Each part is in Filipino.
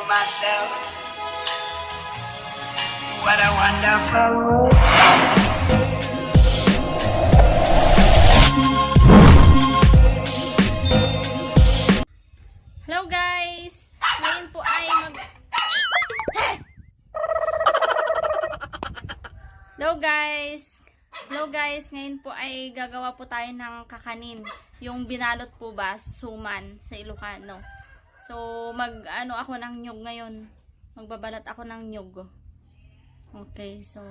myself, what a wonderful world. Hello guys! Ngayon po ay Hello guys! Hello guys! Ngayon po ay gagawa po tayo ng kakanin. Yung binalot po ba? Suman sa Ilocano. So, mag-ano ako ng nyug ngayon. Magbabalat ako ng nyug. Okay, so...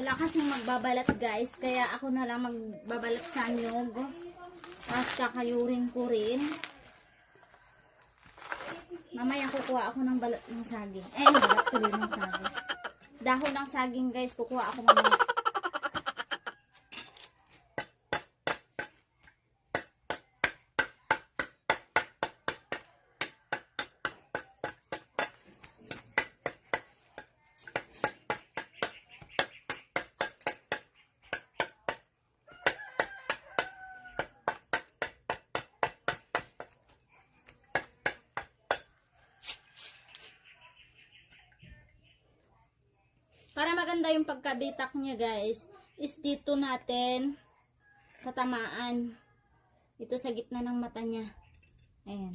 Wala kasing magbabalat guys, kaya ako na lang magbabalat sa nyog. Tapos kakayurin ko rin. Mamaya kukuha ako ng balat ng saging. Balat tuloy ng saging. Dahon ng saging guys, kukuha ako mamaya. Para maganda yung pagkabitak niya guys, is dito natin tatamaan. Ito sa gitna ng mata niya. Ayan.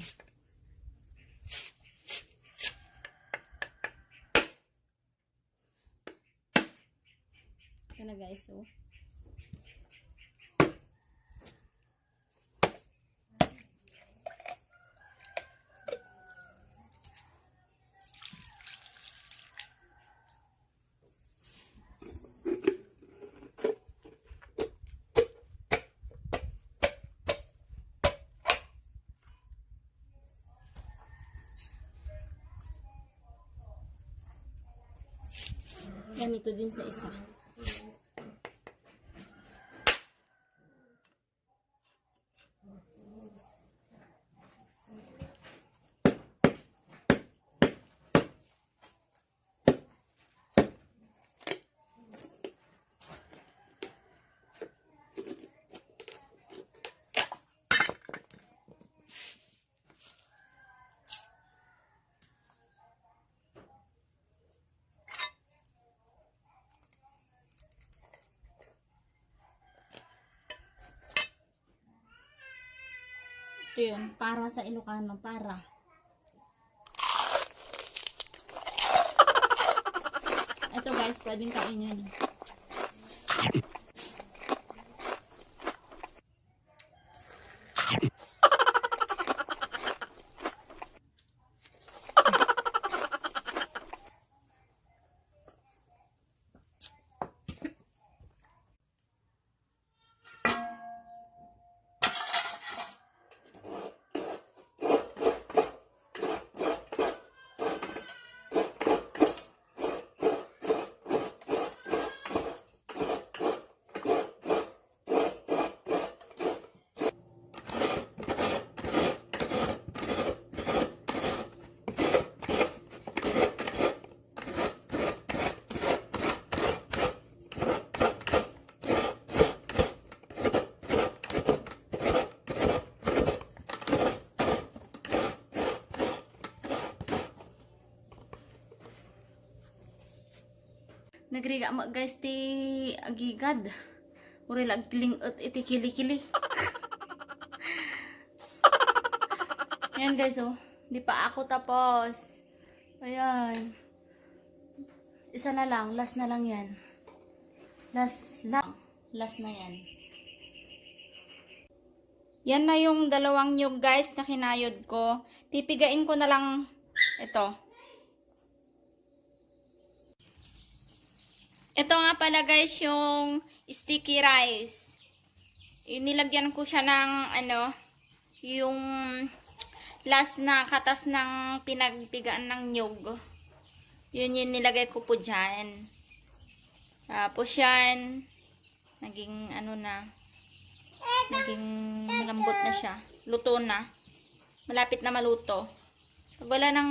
Ito na guys, oh. Ganito din sa isa. Ito yun, para sa Ilocano, para. Ito guys, pwedeng kainin. Nagriga mo guys ti agigad. Uri lagling at iti kili-kili. Yan guys, oh. Di pa ako tapos. Ayan. Isa na lang. Last na lang yan. Last lang. Last na yan. Yan na yung dalawang nyug guys na kinayod ko. Pipigain ko na lang ito. Ito nga pala guys yung sticky rice. Nilagyan ko siya ng yung last na katas ng pinagpigaan ng nyug. Yun yung nilagay ko po dyan. Tapos yan, naging naging malambot na siya. Luto na. Malapit na maluto. Pag wala ng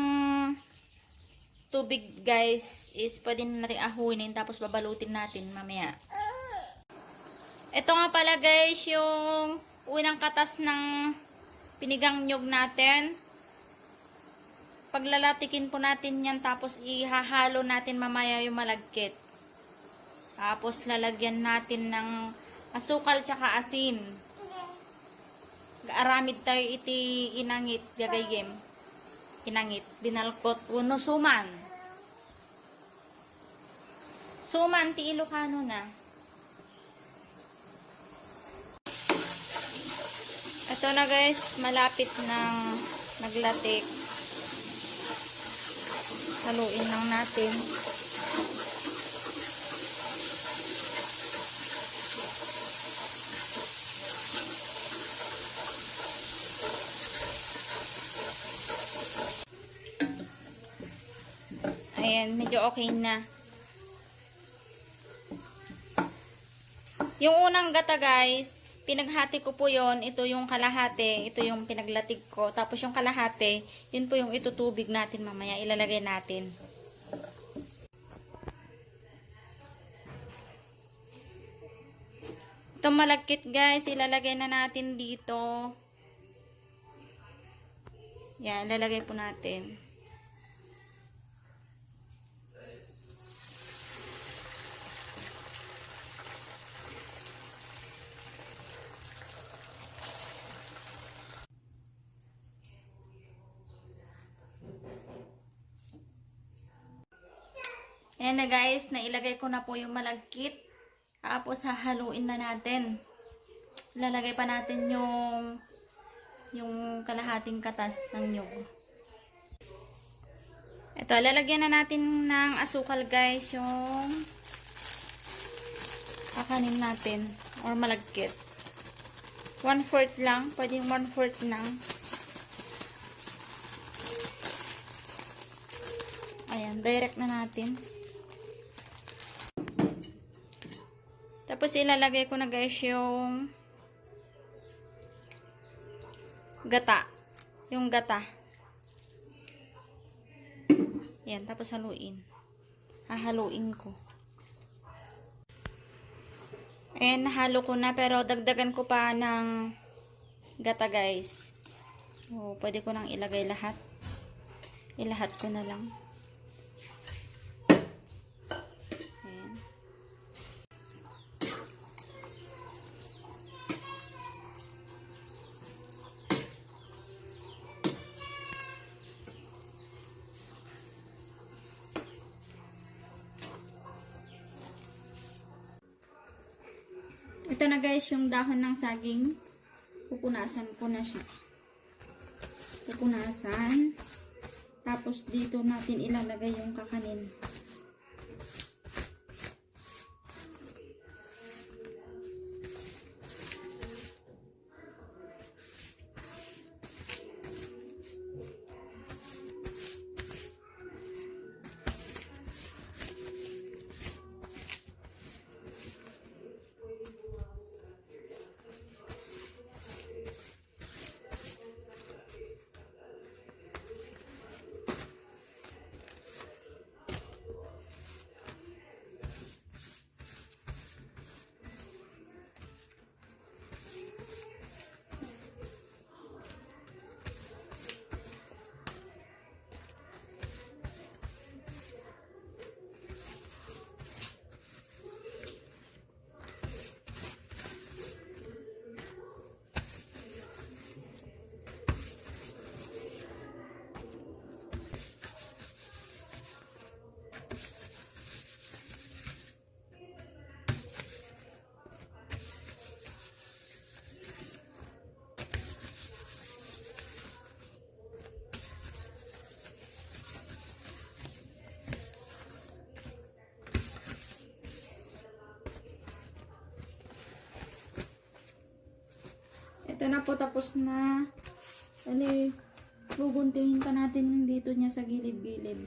tubig guys, is pwede na natin ahunin tapos babalutin natin mamaya. Ito nga pala guys, yung unang katas ng pinigang nyog natin. Paglalatikin po natin yan, tapos ihahalo natin mamaya yung malagkit. Tapos lalagyan natin ng asukal tsaka asin. Gaaramid tayo iti inangit, gagayem. Inangit, binalkot, uno suman. Suman, ti Ilocano na. Ito na guys, malapit ng naglatik. Haluin lang natin. Ayan, medyo okay na. Yung unang gata guys, pinaghati ko po yon. Ito yung kalahati, ito yung pinaglatig ko. Tapos yung kalahati, yun po yung itutubig natin mamaya. Ilalagay natin. Ito malagkit guys, ilalagay na natin dito. Yan, ilalagay po natin. Ayan na guys, nailagay ko na po yung malagkit. Tapos hahaluin na natin. Ilalagay pa natin yung kalahating katas ng nyug. Ito, lalagyan na natin ng asukal guys, yung kakanin natin or malagkit. 1/4 lang, pwedeng 1/4 lang. Ayan, direct na natin. Tapos ilalagay ko na guys yung gata. Yung gata. Yan, tapos haluin. Hahaluin ko. Ayan, nahalo ko na pero dagdagan ko pa ng gata guys. So, pwede ko nang ilagay lahat. Ilahat ko na lang. Ito na guys, yung dahon ng saging. Pupunasan ko na siya. Pupunasan. Tapos dito natin ilalagay yung kakanin. Ito na po, tapos na. Dali, guguntingin pa natin yung dito niya sa gilid-gilid.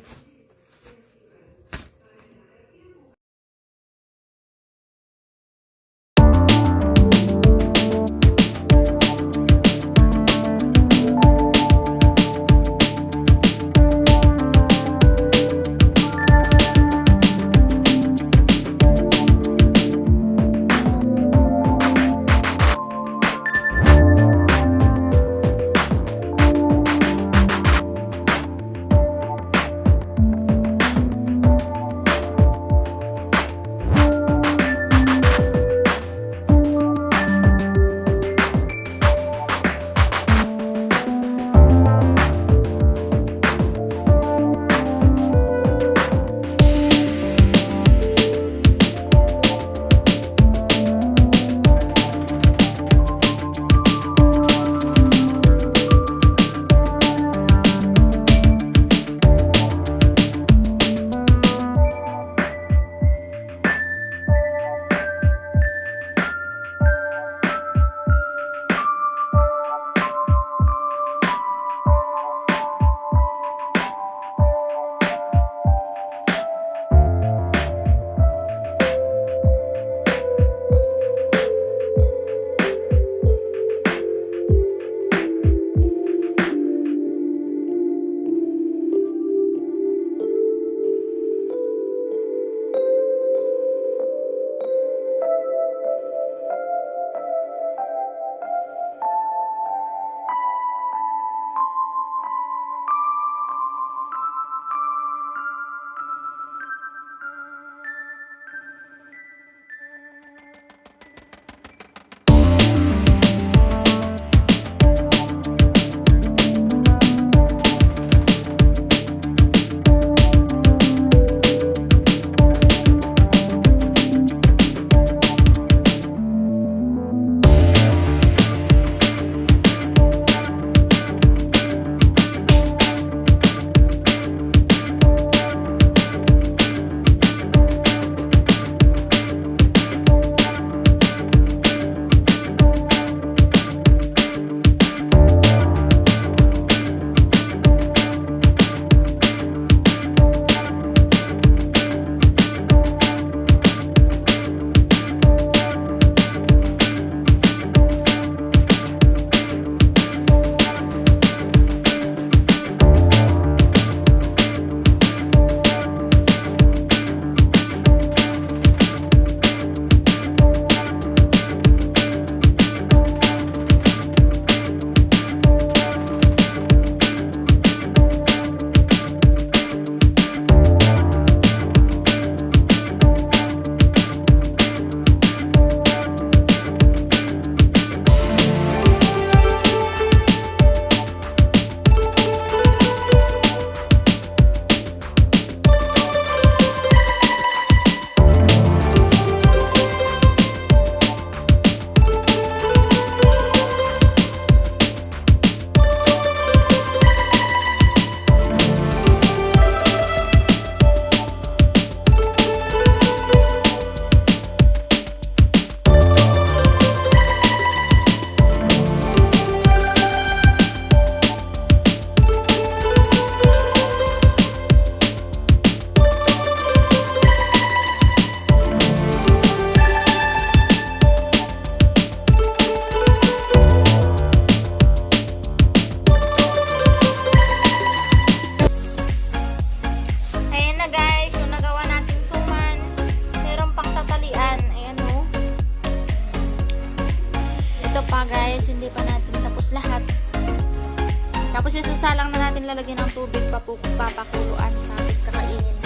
Tapos isasalang na natin, lalagyan ng tubig, papakuluan, tapos kakainin.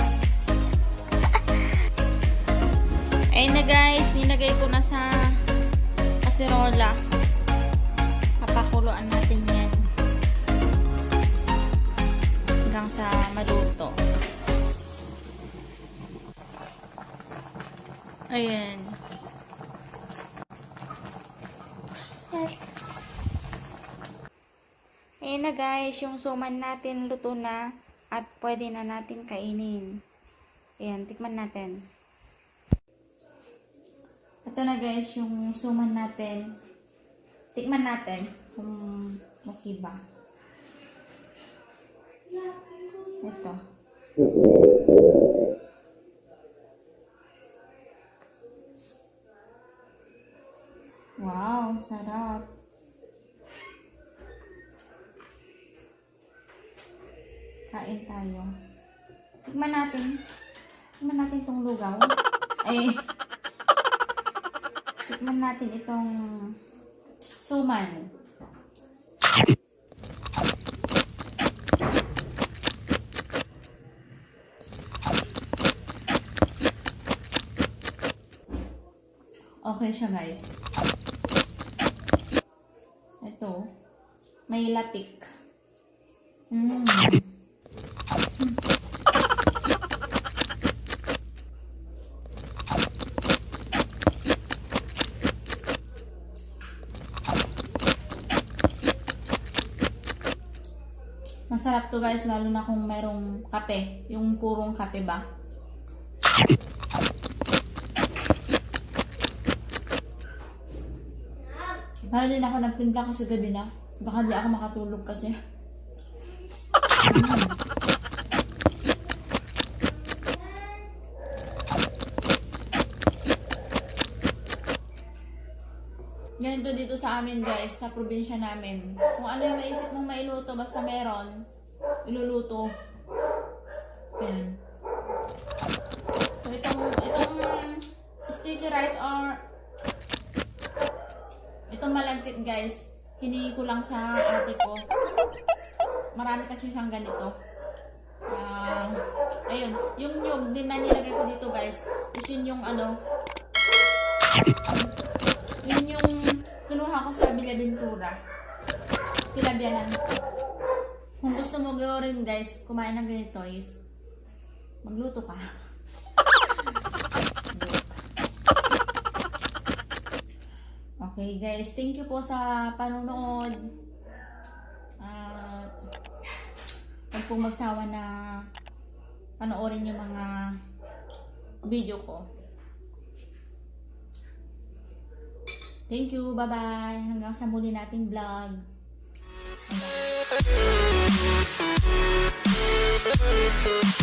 Ayun na guys, nilagay ko na sa kaserola. Papakuluan natin yan hanggang sa maluto. Ayan. Ayan na guys, yung suman natin luto na at pwede na natin kainin. Ayan, tikman natin. Ito na guys, yung suman natin. Tikman natin kung okay ba. Ito. Wow, sarap. Kain tayo. Tikman natin. Tikman natin itong lugaw. Ay, tikman natin itong suman. Okay siya, guys. Ito, may latik. Masarap to, guys, lalo na kung mayroong kape. Yung purong kape ba? Para din ako nagtimpla kasi gabi na. Baka di ako makatulog kasi. Ganito dito sa amin, guys, sa probinsya namin. Kung ano yung naisip mong mailuto, basta meron, iluluto. Yan. So, itong sticky rice or itong malagkit, guys, hiningi ko lang sa ate ko. Marami kasi siyang ganito. Ayun, yung nyug din na nilagay ko dito, guys, is yun yung ano, yun yung kinuha ko sa Bilabintura. Kilabyanan ko. Kung gusto mo gawin, guys, kumain ng ganito is magluto ka. Okay, guys, thank you po sa panonood. Huwag pong magsawa na panoorin yung mga video ko. Thank you, bye-bye. Hanggang sa muli nating vlog. Bye.